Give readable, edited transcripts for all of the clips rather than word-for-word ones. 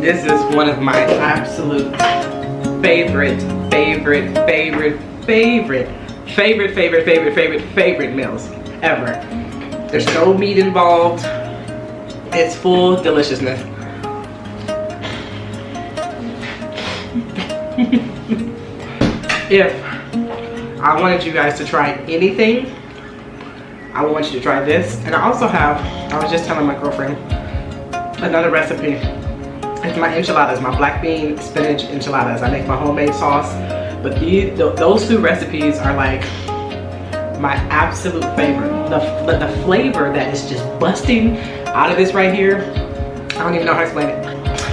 This is one of my absolute favorite meals ever. There's no meat involved. It's full deliciousness. If I wanted you guys to try anything, I want you to try this. And I also have, I was just telling my girlfriend, another recipe. It's my enchiladas, my black bean spinach enchiladas. I make my homemade sauce, but those two recipes are like my absolute favorite. The flavor that is just busting out of this right here, I don't even know how to explain it.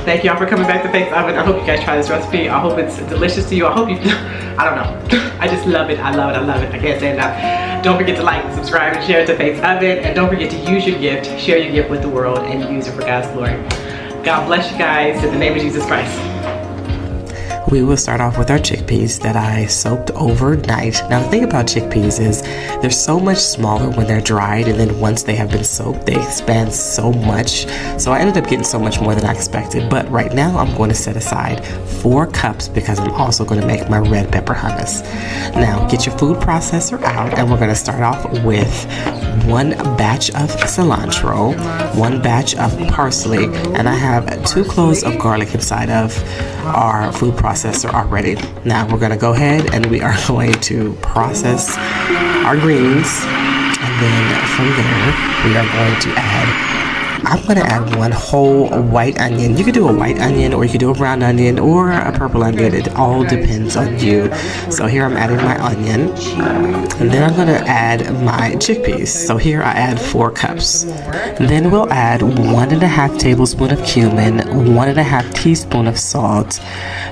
Thank y'all for coming back to Faith's Oven. I hope you guys try this recipe. I hope it's delicious to you. I hope you, I don't know. I just love it. I love it. I love it. I can't say it enough. Don't forget to like, subscribe, and share to Faith's Oven. And don't forget to use your gift, share your gift with the world, and use it for God's glory. God bless you guys in the name of Jesus Christ. We will start off with our chickpeas that I soaked overnight. Now the thing about chickpeas is they're so much smaller when they're dried, and then once they have been soaked, they expand so much. So I ended up getting so much more than I expected. But right now I'm going to set aside 4 cups because I'm also going to make my red pepper hummus. Now get your food processor out, and we're going to start off with 1 batch of cilantro, 1 batch of parsley, and I have 2 cloves of garlic inside of our food processor already. Now we're going to go ahead and we are going to process our greens, and then from there we are going to I'm going to add 1 whole white onion. You could do a white onion, or you could do a brown onion, or a purple onion. It all depends on you. So here I'm adding my onion, and then I'm going to add my chickpeas. So here I add 4 cups. Then we'll add 1.5 tablespoon of cumin, 1.5 teaspoon of salt,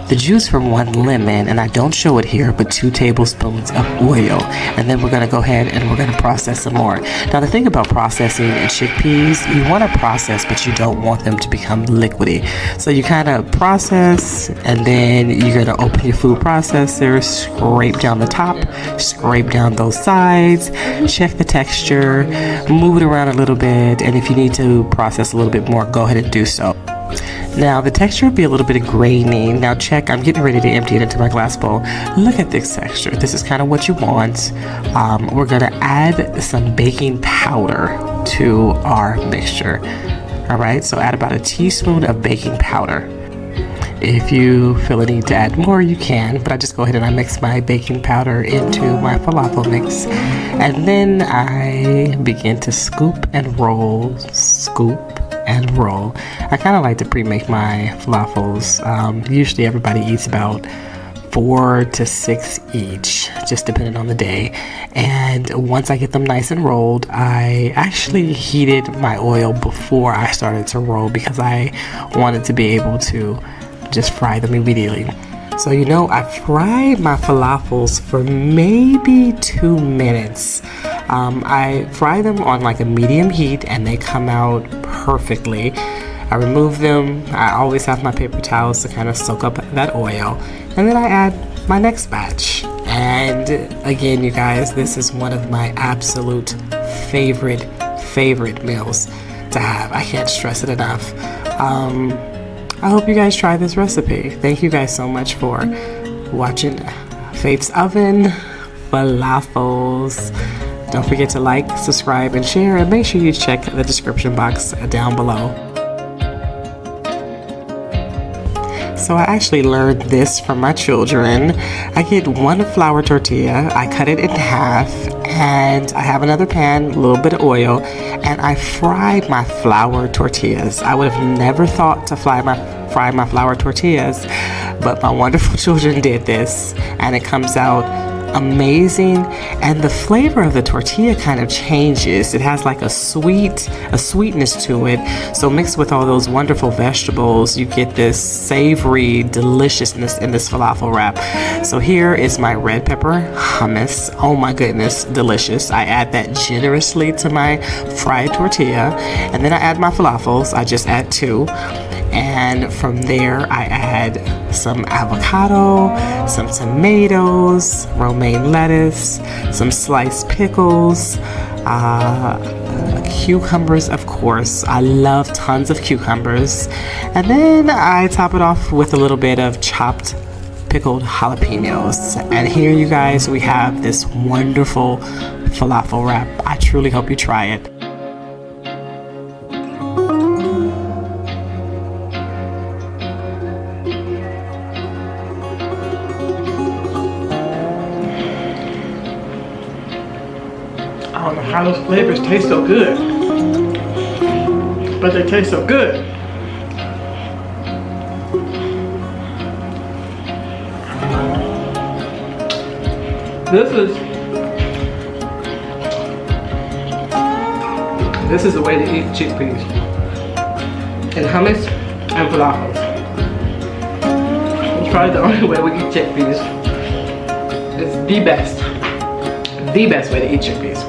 the juice from 1 lemon, and I don't show it here, but 2 tablespoons of oil. And then we're going to go ahead and we're going to process some more. Now the thing about processing chickpeas, you want to process, but you don't want them to become liquidy. So you kind of process, and then you're going to open your food processor, scrape down the top, scrape down those sides, check the texture, move it around a little bit, and if you need to process a little bit more, go ahead and do so. Now the texture will be a little bit grainy. Now check, I'm getting ready to empty it into my glass bowl. Look at this texture. This is kind of what you want. We're going to add some baking powder to our mixture. Alright, so add about 1 teaspoon of baking powder. If you feel a need to add more, you can, but I just go ahead and I mix my baking powder into my falafel mix, and then I begin to scoop and roll, and roll. I kind of like to pre-make my falafels. Usually everybody eats about 4 to 6 each, just depending on the day. And once I get them nice and rolled, I actually heated my oil before I started to roll because I wanted to be able to just fry them immediately. So you know, I fried my falafels for maybe 2 minutes. I fry them on like a medium heat, and they come out perfectly. I remove them. I always have my paper towels to kind of soak up that oil, and then I add my next batch. And again, you guys, this is one of my absolute favorite meals to have. I can't stress it enough. I hope you guys try this recipe. Thank you guys so much for watching Faith's Oven Falafels. Don't forget to like, subscribe, and share, and make sure you check the description box down below. So I actually learned this from my children. I get 1 flour tortilla, I cut it in half, and I have another pan, a little bit of oil, and I fry my flour tortillas. I would have never thought to fry my flour tortillas, but my wonderful children did this, and it comes out amazing. And the flavor of the tortilla kind of changes. It has like a sweetness to it. So mixed with all those wonderful vegetables, you get this savory deliciousness in this falafel wrap. So here is my red pepper hummus. Oh my goodness, delicious. I add that generously to my fried tortilla, and then I add my falafels. I just add 2. And from there I add some avocado, some tomatoes, romaine lettuce, some sliced pickles, cucumbers, of course. I love tons of cucumbers. And then I top it off with a little bit of chopped pickled jalapenos. And here, you guys, we have this wonderful falafel wrap. I truly hope you try it. I don't know how those flavors taste so good, but they taste so good. This is the way to eat chickpeas and hummus and falafels. It's probably the only way we eat chickpeas. It's the best way to eat chickpeas.